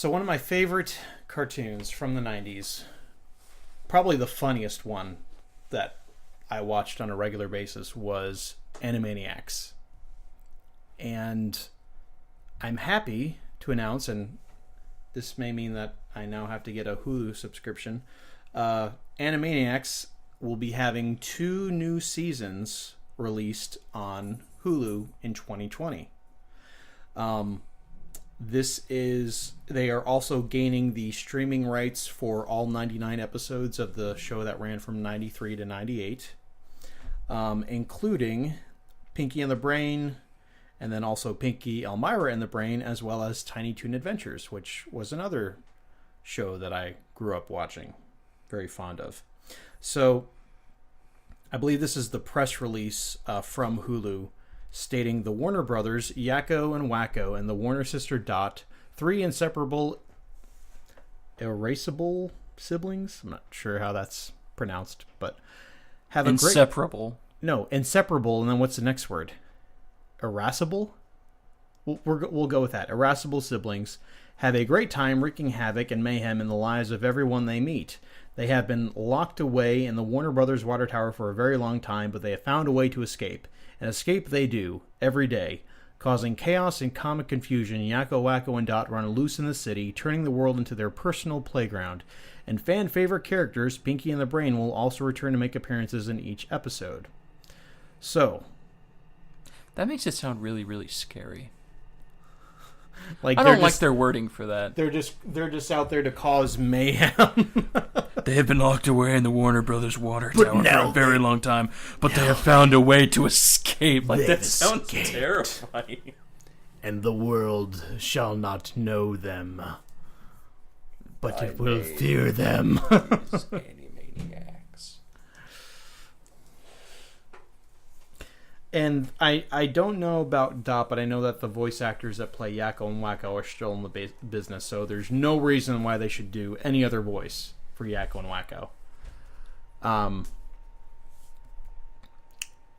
So one of my favorite cartoons from the 90s, probably the funniest one that I watched on a regular basis, was Animaniacs. And I'm happy to announce, and this may mean that I now have to get a Hulu subscription, Animaniacs will be having 2 new seasons released on Hulu in 2020. They are also gaining the streaming rights for all 99 episodes of the show that ran from 93 to 98, including Pinky and the Brain, and then also Pinky, Elmira and the Brain, as well as Tiny Toon Adventures, which was another show that I grew up watching, very fond of. So I believe this is the press release from Hulu, stating the Warner Brothers, Yakko and Wakko, and the Warner sister Dot, 3 inseparable, erasable siblings. I'm not sure how that's pronounced, but have inseparable. Inseparable, and then what's the next word? Irascible? We'll go with that. Irascible siblings have a great time wreaking havoc and mayhem in the lives of everyone they meet. They have been locked away in the Warner Brothers water tower for a very long time, but they have found a way to escape. And escape they do, every day. Causing chaos and comic confusion, Yakko, Wakko, and Dot run loose in the city, turning the world into their personal playground. And fan-favorite characters, Pinky and the Brain, will also return to make appearances in each episode. So, that makes it sound really, really scary. Like, I don't like their wording for that. They're just out there to cause mayhem. They have been locked away in the Warner Brothers water tower for a very long time, but they have found a way to escape. Like, that sounds terrifying. And the world shall not know them, but it will fear them. Animaniacs. And I don't know about Dot, but I know that the voice actors that play Yakko and Wakko are still in the business, so there's no reason why they should do any other voice for Yakko and Wakko.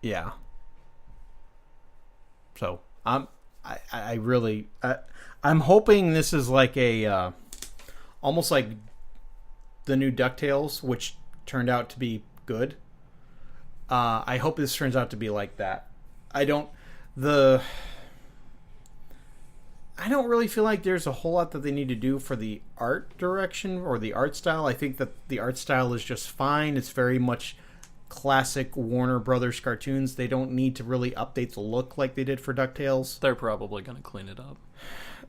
Yeah. So I'm hoping this is like a almost like the new DuckTales, which turned out to be good. I hope this turns out to be like that. I don't really feel like there's a whole lot that they need to do for the art direction or the art style. I think that the art style is just fine. It's very much classic Warner Brothers cartoons. They don't need to really update the look like they did for DuckTales. They're probably going to clean it up.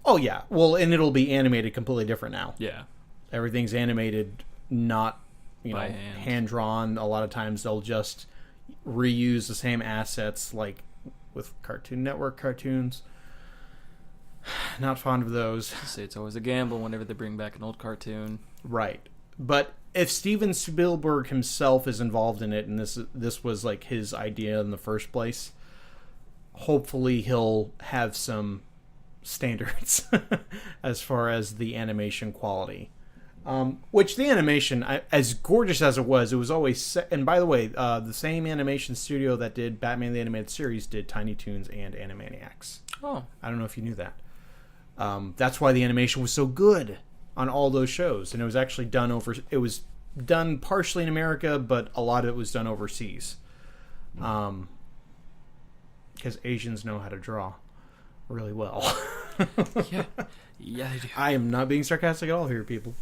Oh, yeah. Well, and it'll be animated completely different now. Yeah. Everything's animated, not, hand-drawn. A lot of times they'll just reuse the same assets like with Cartoon Network cartoons. Not fond of those. Say it's always a gamble whenever they bring back an old cartoon. Right. But if Steven Spielberg himself is involved in it and this was like his idea in the first place, hopefully he'll have some standards as far as the animation quality. Which the animation, as gorgeous as it was always set. And by the way, the same animation studio that did Batman the Animated Series did Tiny Toons and Animaniacs. Oh. I don't know if you knew that. That's why the animation was so good on all those shows. And it was actually it was done partially in America, but a lot of it was done overseas. Because Asians know how to draw really well. Yeah, they do. I am not being sarcastic at all here, people.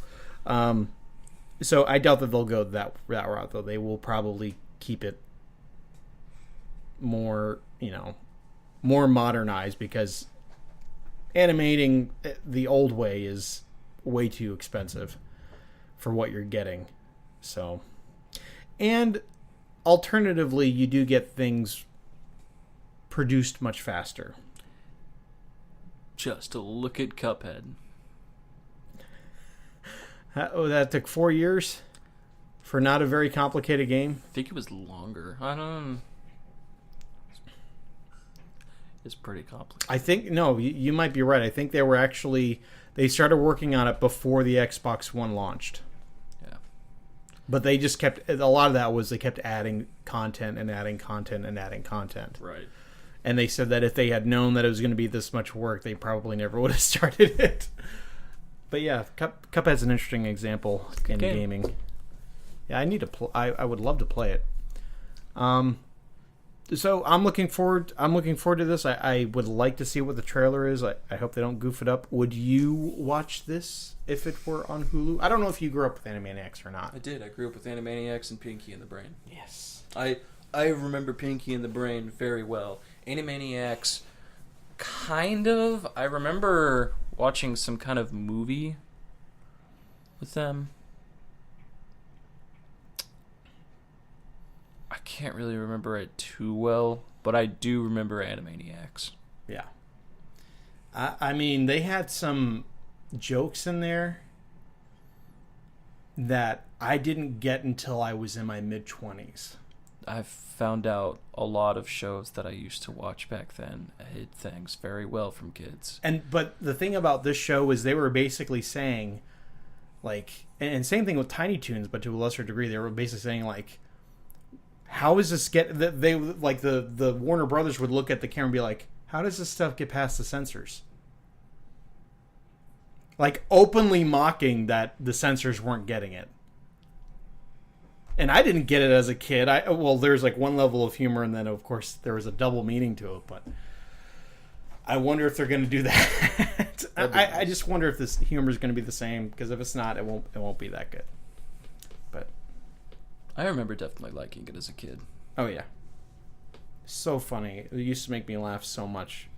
So I doubt that they'll go that route, though. They will probably keep it more, more modernized, because animating the old way is way too expensive for what you're getting. So, and alternatively, you do get things produced much faster. Just to look at Cuphead. That took 4 years for not a very complicated game. I think it was longer. I don't. It's pretty complicated. I think you might be right. I think they started working on it before the Xbox One launched. Yeah. But they just kept, a lot of that was they kept adding content and adding content and adding content. Right. And they said that if they had known that it was going to be this much work, they probably never would have started it. but yeah, Cuphead's an interesting example in game. gaming. Yeah, I need to. I would love to play it. So I'm looking forward. To this. I would like to see what the trailer is. I hope they don't goof it up. Would you watch this if it were on Hulu? I don't know if you grew up with Animaniacs or not. I did. I grew up with Animaniacs and Pinky and the Brain. Yes. I remember Pinky and the Brain very well. Animaniacs, kind of. I remember watching some kind of movie with them. I can't really remember it too well, but I do remember Animaniacs. Yeah. I mean, they had some jokes in there that I didn't get until I was in my mid-20s. I've found out a lot of shows that I used to watch back then hid things very well from kids. But the thing about this show is they were basically saying, like, and same thing with Tiny Toons, but to a lesser degree, they were basically saying, like, how is this get that they like the Warner Brothers would look at the camera and be like, how does this stuff get past the censors? Like, openly mocking that the censors weren't getting it. And I didn't get it as a kid. There's like one level of humor, and then of course there was a double meaning to it. But I wonder if they're going to do that. I just wonder if this humor is going to be the same, because if it's not, it won't be that good. But I remember definitely liking it as a kid. oh yeah, so funny. It used to make me laugh so much.